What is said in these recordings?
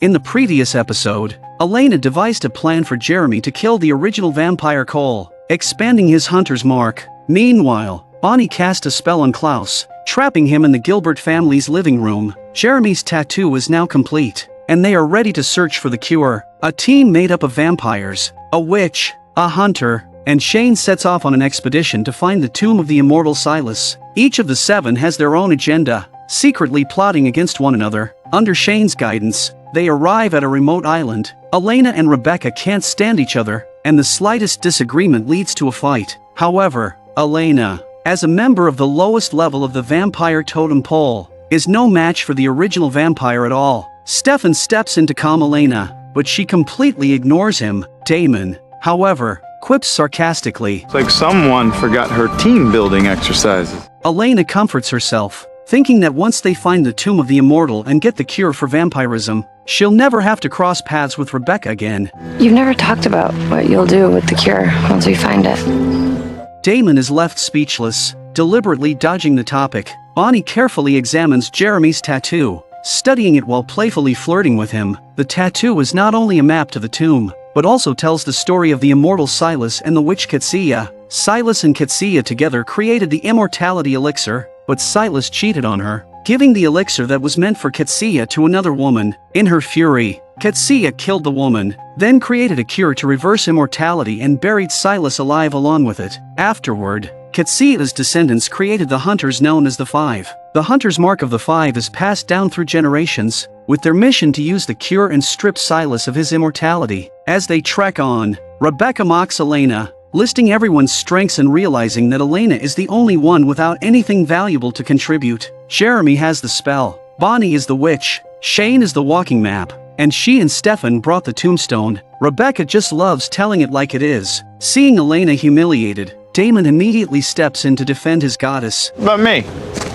In the previous episode, Elena devised a plan for Jeremy to kill the original vampire Cole, expanding his hunter's mark. Meanwhile, Bonnie cast a spell on Klaus, trapping him in the Gilbert family's living room. Jeremy's tattoo is now complete, and they are ready to search for the cure. A team made up of vampires, a witch, a hunter, and Shane sets off on an expedition to find the tomb of the immortal Silas. Each of the 7 has their own agenda, secretly plotting against one another. Under Shane's guidance, they arrive at a remote island. Elena and Rebecca can't stand each other, and the slightest disagreement leads to a fight. However, Elena, as a member of the lowest level of the vampire totem pole, is no match for the original vampire at all. Stefan steps in to calm Elena, but she completely ignores him. Damon, however, quips sarcastically, "It's like someone forgot her team-building exercises." Elena comforts herself, thinking that once they find the tomb of the immortal and get the cure for vampirism, she'll never have to cross paths with Rebecca again. You've never talked about what you'll do with the cure once we find it. Damon is left speechless, deliberately dodging the topic. Bonnie carefully examines Jeremy's tattoo, studying it while playfully flirting with him. The tattoo is not only a map to the tomb, but also tells the story of the immortal Silas and the witch Katsia. Silas and Katsia together created the immortality elixir, but Silas cheated on her, giving the elixir that was meant for Katsia to another woman. In her fury, Katsia killed the woman, then created a cure to reverse immortality and buried Silas alive along with it. Afterward, Katsia's descendants created the hunters known as the Five. The hunter's mark of the Five is passed down through generations, with their mission to use the cure and strip Silas of his immortality. As they trek on, Rebecca mocks Elena, listing everyone's strengths and realizing that Elena is the only one without anything valuable to contribute. Jeremy has the spell, Bonnie is the witch, Shane is the walking map, and she and Stefan brought the tombstone. Rebecca just loves telling it like it is. Seeing Elena humiliated, Damon immediately steps in to defend his goddess. But me?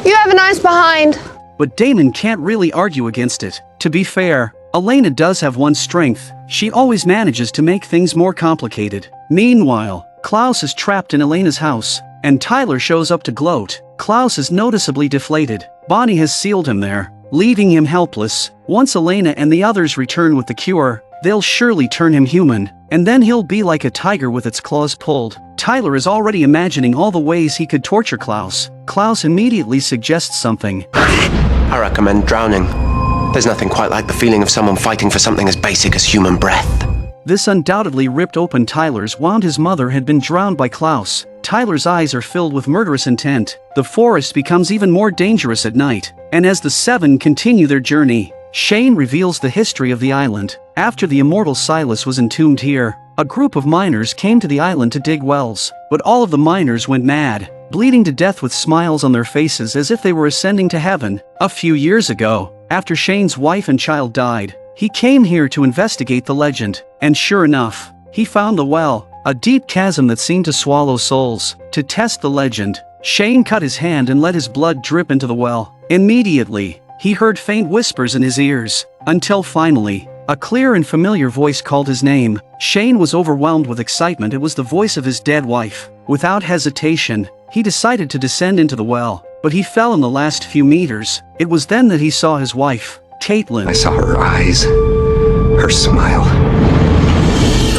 You have a nice behind. But Damon can't really argue against it. To be fair, Elena does have one strength: she always manages to make things more complicated. Meanwhile, Klaus is trapped in Elena's house, and Tyler shows up to gloat. Klaus is noticeably deflated. Bonnie has sealed him there, leaving him helpless. Once Elena and the others return with the cure, they'll surely turn him human, and then he'll be like a tiger with its claws pulled. Tyler is already imagining all the ways he could torture Klaus. Klaus immediately suggests something. I recommend drowning. There's nothing quite like the feeling of someone fighting for something as basic as human breath. This undoubtedly ripped open Tyler's wound. His mother had been drowned by Klaus. Tyler's eyes are filled with murderous intent. The forest becomes even more dangerous at night, and as the 7 continue their journey, Shane reveals the history of the island. After the immortal Silas was entombed here, a group of miners came to the island to dig wells, but all of the miners went mad, bleeding to death with smiles on their faces as if they were ascending to heaven. A few years ago, after Shane's wife and child died, he came here to investigate the legend, and sure enough, he found the well, a deep chasm that seemed to swallow souls. To test the legend, Shane cut his hand and let his blood drip into the well. Immediately, he heard faint whispers in his ears, until finally, a clear and familiar voice called his name. Shane was overwhelmed with excitement. It was the voice of his dead wife. Without hesitation, he decided to descend into the well, but he fell in the last few meters. It was then that he saw his wife, Caitlin. I saw her eyes, her smile.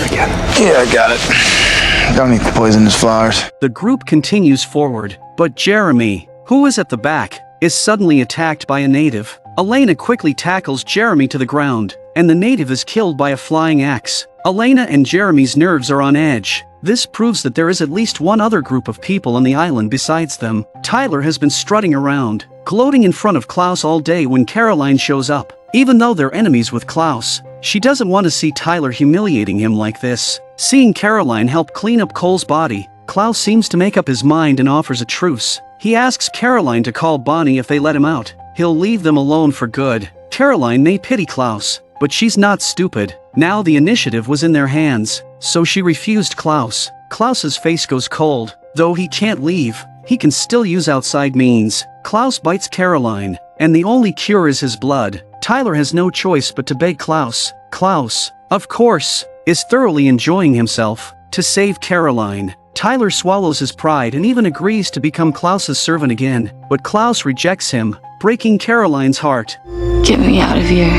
Again. Yeah, I got it. Don't eat the poisonous flowers. The group continues forward, but Jeremy, who is at the back, is suddenly attacked by a native. Elena quickly tackles Jeremy to the ground, and the native is killed by a flying axe. Elena and Jeremy's nerves are on edge. This proves that there is at least one other group of people on the island besides them. Tyler has been strutting around, gloating in front of Klaus all day when Caroline shows up. Even though they're enemies with Klaus, she doesn't want to see Tyler humiliating him like this. Seeing Caroline help clean up Cole's body, Klaus seems to make up his mind and offers a truce. He asks Caroline to call Bonnie. If they let him out, he'll leave them alone for good. Caroline may pity Klaus, but she's not stupid. Now the initiative was in their hands, so she refused Klaus. Klaus's face goes cold. Though he can't leave, he can still use outside means. Klaus bites Caroline, and the only cure is his blood. Tyler has no choice but to beg Klaus. Klaus, of course, is thoroughly enjoying himself. To save Caroline, Tyler swallows his pride and even agrees to become Klaus's servant again, but Klaus rejects him, breaking Caroline's heart. Get me out of here.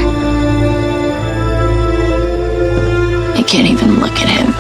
can't even look at him.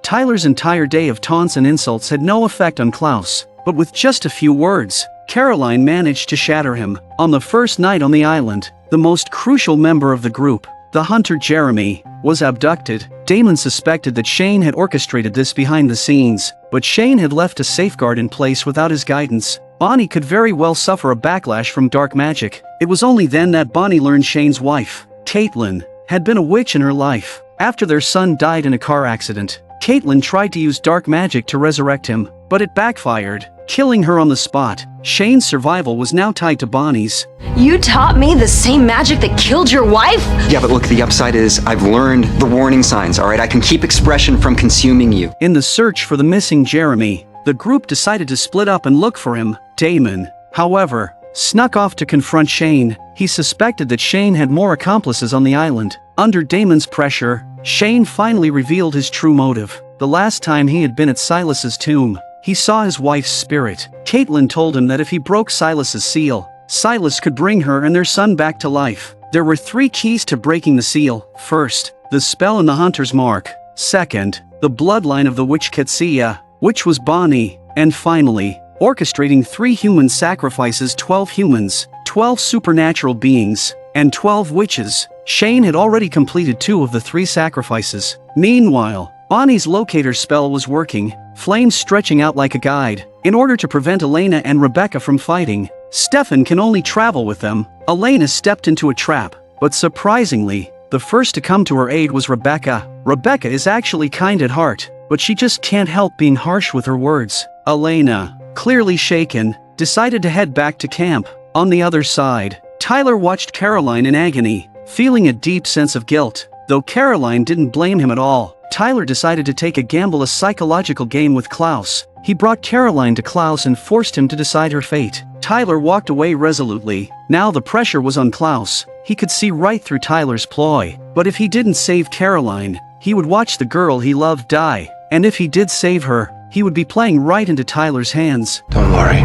Tyler's entire day of taunts and insults had no effect on Klaus, but with just a few words, Caroline managed to shatter him. On the first night on the island, the most crucial member of the group, the hunter Jeremy, was abducted. Damon suspected that Shane had orchestrated this behind the scenes, but Shane had left a safeguard in place without his guidance. Bonnie could very well suffer a backlash from dark magic. It was only then that Bonnie learned Shane's wife, Caitlin, had been a witch in her life. After their son died in a car accident, Caitlin tried to use dark magic to resurrect him, but it backfired, killing her on the spot. Shane's survival was now tied to Bonnie's. You taught me the same magic that killed your wife? Yeah, but look, the upside is I've learned the warning signs, alright? I can keep expression from consuming you. In the search for the missing Jeremy, the group decided to split up and look for him. Damon, however, snuck off to confront Shane. He suspected that Shane had more accomplices on the island. Under Damon's pressure, Shane finally revealed his true motive. The last time he had been at Silas's tomb, he saw his wife's spirit. Caitlin told him that if he broke Silas's seal, Silas could bring her and their son back to life. There were 3 keys to breaking the seal. First, the spell in the hunter's mark. Second, the bloodline of the witch Ketsia, which was Bonnie. And finally, orchestrating 3 human sacrifices, 12 humans, 12 supernatural beings, and 12 witches. Shane had already completed 2 of the 3 sacrifices. Meanwhile, Bonnie's locator spell was working, flames stretching out like a guide. In order to prevent Elena and Rebecca from fighting, Stefan can only travel with them. Elena stepped into a trap, but surprisingly, the first to come to her aid was Rebecca. Rebecca is actually kind at heart, but she just can't help being harsh with her words. Elena, clearly shaken, decided to head back to camp. On the other side, Tyler watched Caroline in agony, feeling a deep sense of guilt. Though Caroline didn't blame him at all, Tyler decided to take a gamble, a psychological game with Klaus. He brought Caroline to Klaus and forced him to decide her fate. Tyler walked away resolutely. Now the pressure was on Klaus. He could see right through Tyler's ploy. But if he didn't save Caroline, he would watch the girl he loved die. And if he did save her, he would be playing right into Tyler's hands. Don't worry.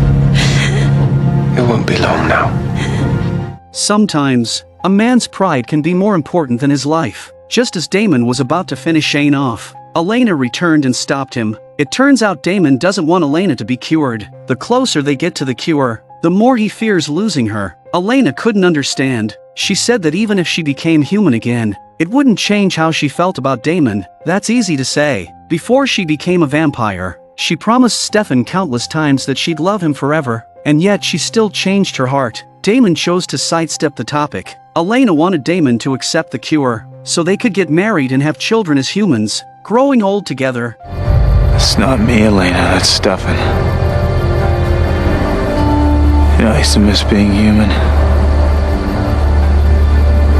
It won't be long now. Sometimes, a man's pride can be more important than his life. Just as Damon was about to finish Shane off, Elena returned and stopped him. It turns out Damon doesn't want Elena to be cured. The closer they get to the cure, the more he fears losing her. Elena couldn't understand. She said that even if she became human again, it wouldn't change how she felt about Damon. That's easy to say. Before she became a vampire, she promised Stefan countless times that she'd love him forever, and yet she still changed her heart. Damon chose to sidestep the topic. Elena wanted Damon to accept the cure, so they could get married and have children as humans, growing old together. It's not me, Elena, that's Stefan. You know, I used to miss being human.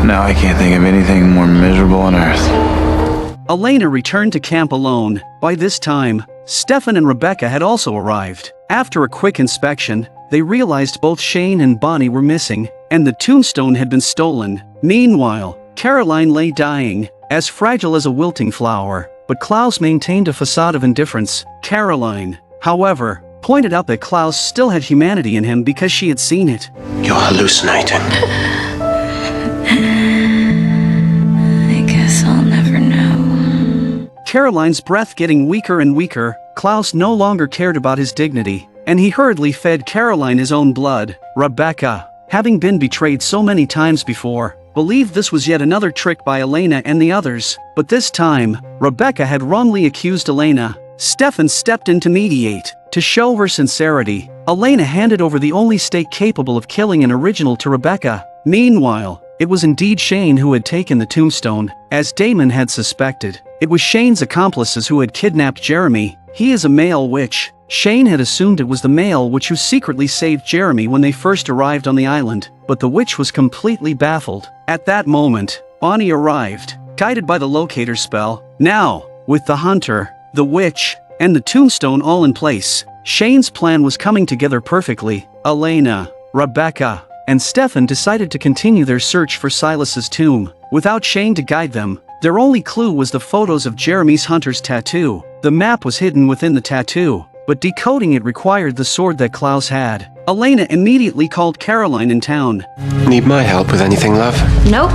Now I can't think of anything more miserable on earth. Elena returned to camp alone. By this time, Stefan and Rebecca had also arrived. After a quick inspection, they realized both Shane and Bonnie were missing, and the tombstone had been stolen. Meanwhile, Caroline lay dying, as fragile as a wilting flower, but Klaus maintained a facade of indifference. Caroline, however, pointed out that Klaus still had humanity in him because she had seen it. You're hallucinating. I guess I'll never know. Caroline's breath getting weaker and weaker, Klaus no longer cared about his dignity, and he hurriedly fed Caroline his own blood. Rebecca, having been betrayed so many times before, believed this was yet another trick by Elena and the others. But this time, Rebecca had wrongly accused Elena. Stefan stepped in to mediate. To show her sincerity, Elena handed over the only stake capable of killing an original to Rebecca. Meanwhile, it was indeed Shane who had taken the tombstone, as Damon had suspected. It was Shane's accomplices who had kidnapped Jeremy. He is a male witch. Shane had assumed it was the male witch who secretly saved Jeremy when they first arrived on the island, but the witch was completely baffled. At that moment, Bonnie arrived, guided by the locator spell. Now, with the hunter, the witch, and the tombstone all in place, Shane's plan was coming together perfectly. Elena, Rebecca, and Stefan decided to continue their search for Silas's tomb. Without Shane to guide them, their only clue was the photos of Jeremy's hunter's tattoo. The map was hidden within the tattoo, but decoding it required the sword that Klaus had. Elena immediately called Caroline in town. Need my help with anything, love? Nope.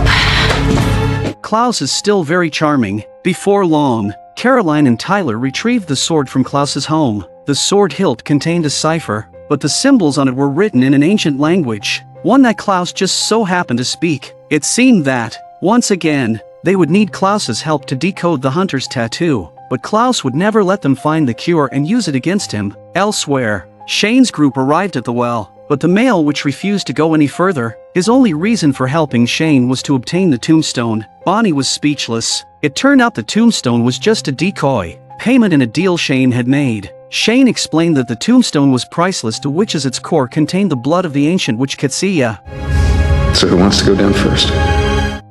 Klaus is still very charming. Before long, Caroline and Tyler retrieved the sword from Klaus's home. The sword hilt contained a cipher, but the symbols on it were written in an ancient language, one that Klaus just so happened to speak. It seemed that, once again, they would need Klaus's help to decode the hunter's tattoo, but Klaus would never let them find the cure and use it against him. Elsewhere, Shane's group arrived at the well, but the male which refused to go any further. His only reason for helping Shane was to obtain the tombstone. Bonnie was speechless. It turned out the tombstone was just a decoy, payment in a deal Shane had made. Shane explained that the tombstone was priceless, to which as its core contained the blood of the ancient witch Katsia. So who wants to go down first?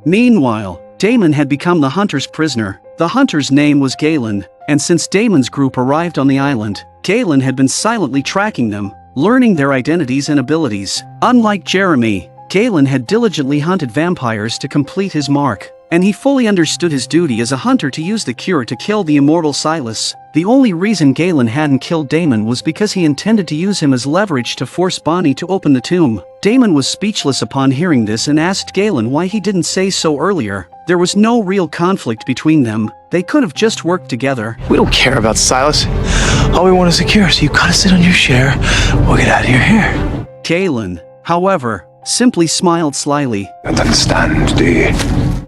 Meanwhile, Damon had become the hunter's prisoner. The hunter's name was Galen, and since Damon's group arrived on the island, Galen had been silently tracking them, learning their identities and abilities. Unlike Jeremy, Galen had diligently hunted vampires to complete his mark, and he fully understood his duty as a hunter to use the cure to kill the immortal Silas. The only reason Galen hadn't killed Damon was because he intended to use him as leverage to force Bonnie to open the tomb. Damon was speechless upon hearing this and asked Galen why he didn't say so earlier. There was no real conflict between them. They could have just worked together. We don't care about Silas. All we want is a cure, so you gotta sit on your chair. We'll get out of your hair. Galen, however, simply smiled slyly. Don't understand, do you?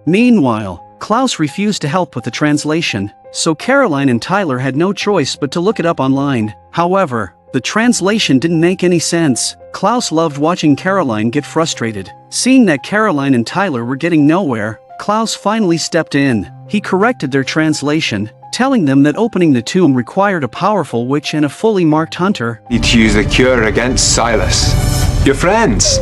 Meanwhile, Klaus refused to help with the translation, so Caroline and Tyler had no choice but to look it up online. However, the translation didn't make any sense. Klaus loved watching Caroline get frustrated. Seeing that Caroline and Tyler were getting nowhere, Klaus finally stepped in. He corrected their translation, telling them that opening the tomb required a powerful witch and a fully marked hunter. Need to use the cure against Silas. Your friends!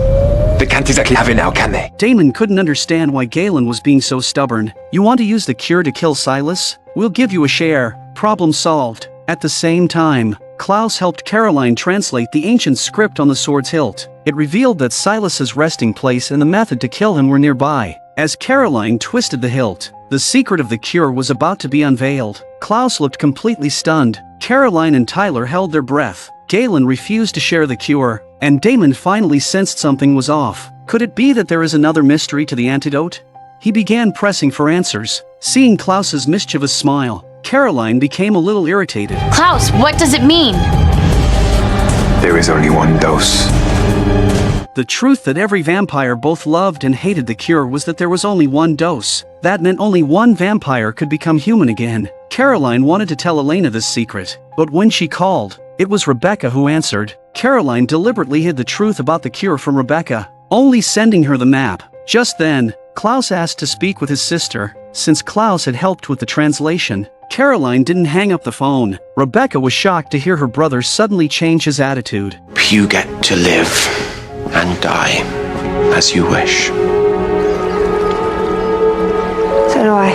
They can't exactly have it now, can they? Damon couldn't understand why Galen was being so stubborn. You want to use the cure to kill Silas? We'll give you a share. Problem solved. At the same time, Klaus helped Caroline translate the ancient script on the sword's hilt. It revealed that Silas's resting place and the method to kill him were nearby. As Caroline twisted the hilt, the secret of the cure was about to be unveiled. Klaus looked completely stunned. Caroline and Tyler held their breath. Galen refused to share the cure, and Damon finally sensed something was off. Could it be that there is another mystery to the antidote? He began pressing for answers. Seeing Klaus's mischievous smile, Caroline became a little irritated. Klaus, what does it mean? There is only one dose. The truth that every vampire both loved and hated the cure was that there was only one dose. That meant only one vampire could become human again. Caroline wanted to tell Elena this secret, but when she called, it was Rebecca who answered. Caroline deliberately hid the truth about the cure from Rebecca, only sending her the map. Just then, Klaus asked to speak with his sister. Since Klaus had helped with the translation, Caroline didn't hang up the phone. Rebecca was shocked to hear her brother suddenly change his attitude. You get to live and die as you wish. So do I.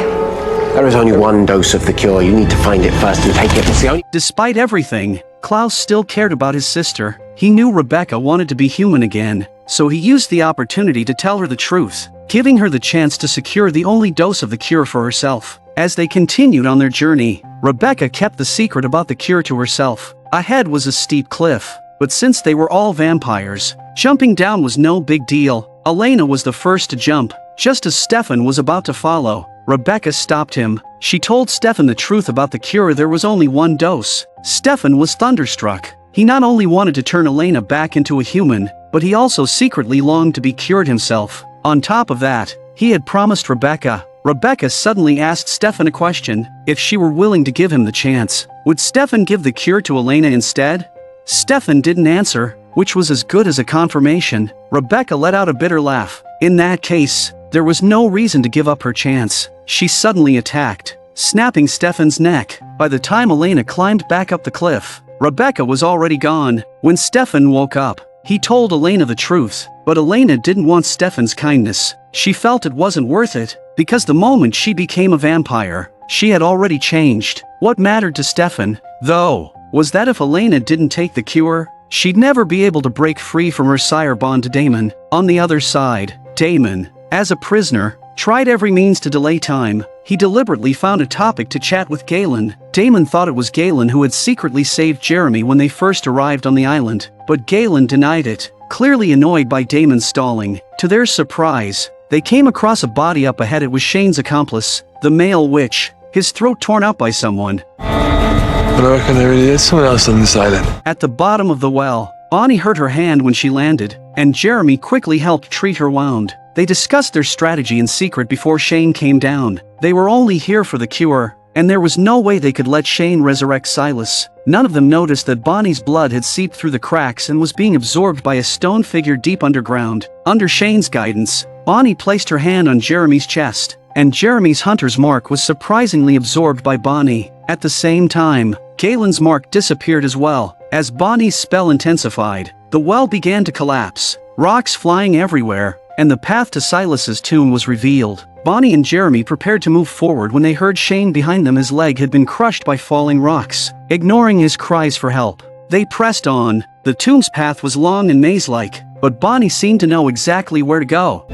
There is only one dose of the cure. You need to find it first and take it. It's the only... Despite everything, Klaus still cared about his sister. He knew Rebecca wanted to be human again, so he used the opportunity to tell her the truth, giving her the chance to secure the only dose of the cure for herself. As they continued on their journey, Rebecca kept the secret about the cure to herself. Ahead was a steep cliff, but since they were all vampires, jumping down was no big deal. Elena was the first to jump. Just as Stefan was about to follow, Rebecca stopped him. She told Stefan the truth about the cure. There was only one dose. Stefan was thunderstruck. He not only wanted to turn Elena back into a human, but he also secretly longed to be cured himself. On top of that, he had promised Rebecca. Rebecca suddenly asked Stefan a question. If she were willing to give him the chance, would Stefan give the cure to Elena instead? Stefan didn't answer, which was as good as a confirmation. Rebecca let out a bitter laugh. In that case, there was no reason to give up her chance. She suddenly attacked, snapping Stefan's neck. By the time Elena climbed back up the cliff, Rebecca was already gone. When Stefan woke up, he told Elena the truth, but Elena didn't want Stefan's kindness. She felt it wasn't worth it, because the moment she became a vampire, she had already changed. What mattered to Stefan, though, was that if Elena didn't take the cure, she'd never be able to break free from her sire bond to Damon. On the other side, Damon, as a prisoner, tried every means to delay time. He deliberately found a topic to chat with Galen. Damon thought it was Galen who had secretly saved Jeremy when they first arrived on the island, but Galen denied it, clearly annoyed by Damon's stalling. To their surprise, They came across a body up ahead. It was Shane's accomplice, the male witch, his throat torn out by someone. But I reckon there really is someone else on this island. At the bottom of the well, Bonnie hurt her hand when she landed, and Jeremy quickly helped treat her wound. They discussed their strategy in secret before Shane came down. They were only here for the cure, and there was no way they could let Shane resurrect Silas. None of them noticed that Bonnie's blood had seeped through the cracks and was being absorbed by a stone figure deep underground. Under Shane's guidance, Bonnie placed her hand on Jeremy's chest, and Jeremy's hunter's mark was surprisingly absorbed by Bonnie. At the same time, Galen's mark disappeared as well. As Bonnie's spell intensified, the well began to collapse, rocks flying everywhere, and the path to Silas's tomb was revealed. Bonnie and Jeremy prepared to move forward when they heard Shane behind them. His leg had been crushed by falling rocks. Ignoring his cries for help, they pressed on. The tomb's path was long and maze-like, but Bonnie seemed to know exactly where to go.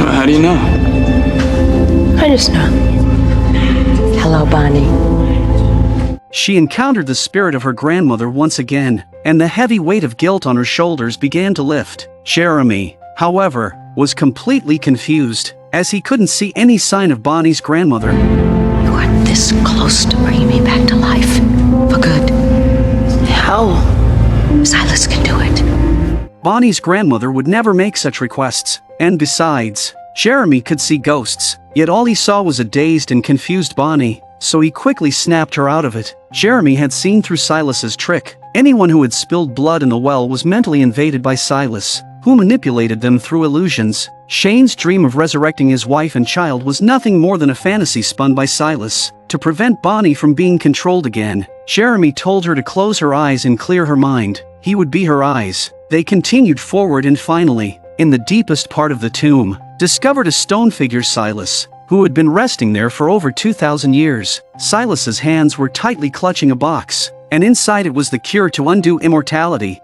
How do you know? I just know. Hello, Bonnie. She encountered the spirit of her grandmother once again, and the heavy weight of guilt on her shoulders began to lift. Jeremy, however, was completely confused, as he couldn't see any sign of Bonnie's grandmother. You are this close to bringing me back to life. For good. How? Silas can do it. Bonnie's grandmother would never make such requests, and besides, Jeremy could see ghosts, yet all he saw was a dazed and confused Bonnie, so he quickly snapped her out of it. Jeremy had seen through Silas's trick. Anyone who had spilled blood in the well was mentally invaded by Silas, who manipulated them through illusions. Shane's dream of resurrecting his wife and child was nothing more than a fantasy spun by Silas. To prevent Bonnie from being controlled again, Jeremy told her to close her eyes and clear her mind. He would be her eyes. They continued forward and finally, in the deepest part of the tomb, discovered a stone figure, Silas, who had been resting there for over 2,000 years. Silas's hands were tightly clutching a box, and inside it was the cure to undo immortality.